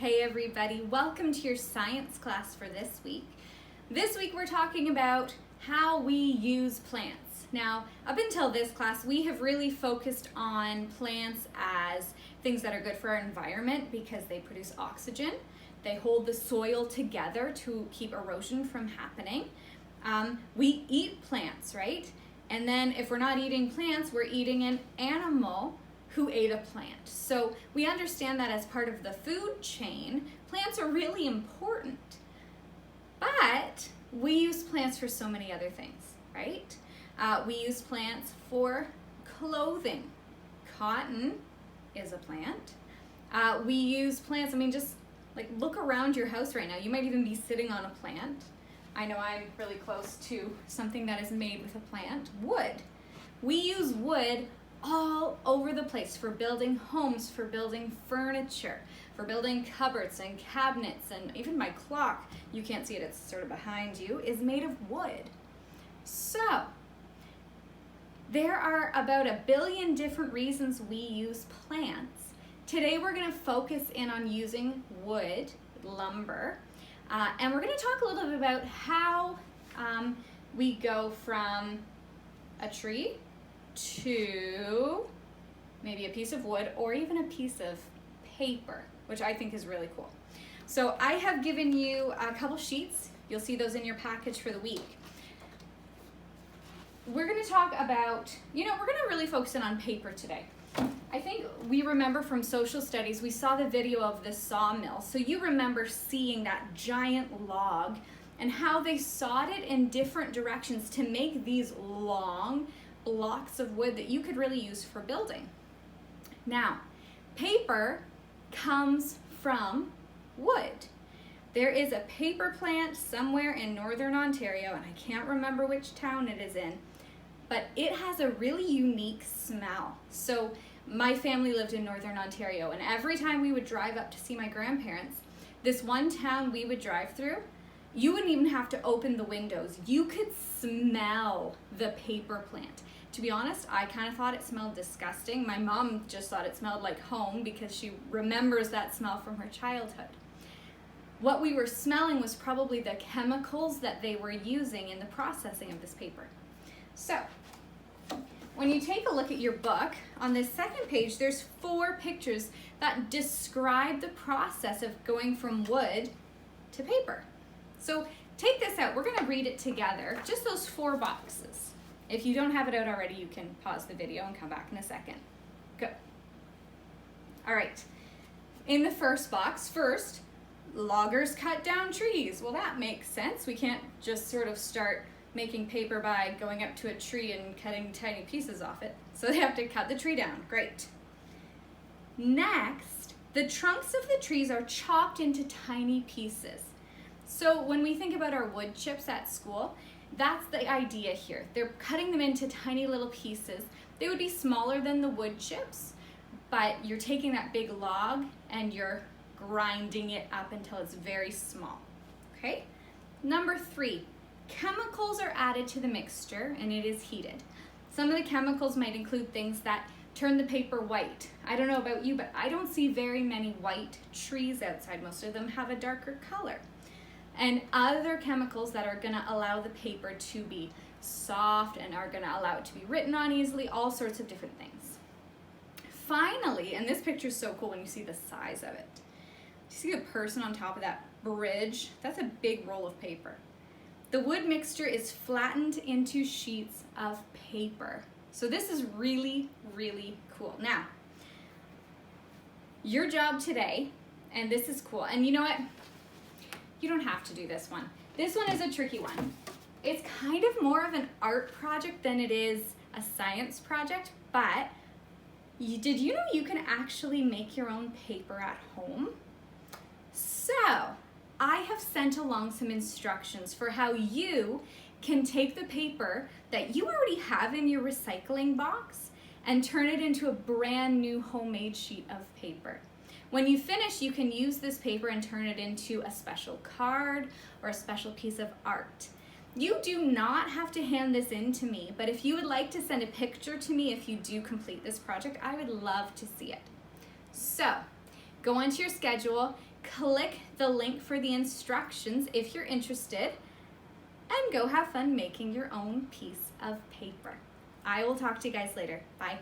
Hey everybody, welcome to your science class for this week. This week we're talking about how we use plants. Now, up until this class, we have really focused on plants as things that are good for our environment because they produce oxygen. They hold the soil together to keep erosion from happening. We eat plants, right? And then if we're not eating plants, we're eating an animal who ate a plant. So we understand that as part of the food chain, plants are really important. But we use plants for so many other things, right? We use plants for clothing. Cotton is a plant. We use plants, just like look around your house right now. You might even be sitting on a plant. I know I'm really close to something that is made with a plant, wood. We use wood all over the place for building homes, for building furniture, for building cupboards and cabinets, and even my clock, you can't see it, it's sort of behind you, is made of wood. So, there are about 1 billion different reasons we use plants. Today we're going to focus in on using wood, lumber, and we're going to talk a little bit about how we go from a tree to maybe a piece of wood or even a piece of paper, which I think is really cool. So I have given you a couple sheets. You'll see those in your package for the week. We're going to talk about, we're going to really focus in on paper today. I think we remember from social studies, we saw the video of the sawmill. So you remember seeing that giant log and how they sawed it in different directions to make these long blocks of wood that you could really use for building. Now, paper comes from wood. There is a paper plant somewhere in northern Ontario, and I can't remember which town it is in, but it has a really unique smell. So my family lived in northern Ontario, and every time we would drive up to see my grandparents, this one town we would drive through, you wouldn't even have to open the windows. You could smell the paper plant. To be honest, I kind of thought it smelled disgusting. My mom just thought it smelled like home because she remembers that smell from her childhood. What we were smelling was probably the chemicals that they were using in the processing of this paper. So, when you take a look at your book, on this second page, there's 4 pictures that describe the process of going from wood to paper. So take this out. We're going to read it together, just those 4 boxes. If you don't have it out already, you can pause the video and come back in a second. Good. All right. In the first box, first, loggers cut down trees. Well, that makes sense. We can't just sort of start making paper by going up to a tree and cutting tiny pieces off it. So they have to cut the tree down. Great. Next, the trunks of the trees are chopped into tiny pieces. So when we think about our wood chips at school, that's the idea here. They're cutting them into tiny little pieces. They would be smaller than the wood chips, but you're taking that big log and you're grinding it up until it's very small, okay? Number 3, chemicals are added to the mixture and it is heated. Some of the chemicals might include things that turn the paper white. I don't know about you, but I don't see very many white trees outside. Most of them have a darker color. And other chemicals that are going to allow the paper to be soft and are going to allow it to be written on easily, all sorts of different things. Finally, and this picture is so cool when you see the size of it. You see the person on top of that bridge? That's a big roll of paper. The wood mixture is flattened into sheets of paper. So this is really, really cool. Now, your job today, and this is cool, and you know what? You don't have to do this one. This one is a tricky one. It's kind of more of an art project than it is a science project, but did you know you can actually make your own paper at home? So, I have sent along some instructions for how you can take the paper that you already have in your recycling box and turn it into a brand new homemade sheet of paper. When you finish, you can use this paper and turn it into a special card or a special piece of art. You do not have to hand this in to me, but if you would like to send a picture to me if you do complete this project, I would love to see it. So, go onto your schedule, click the link for the instructions if you're interested, and go have fun making your own piece of paper. I will talk to you guys later. Bye.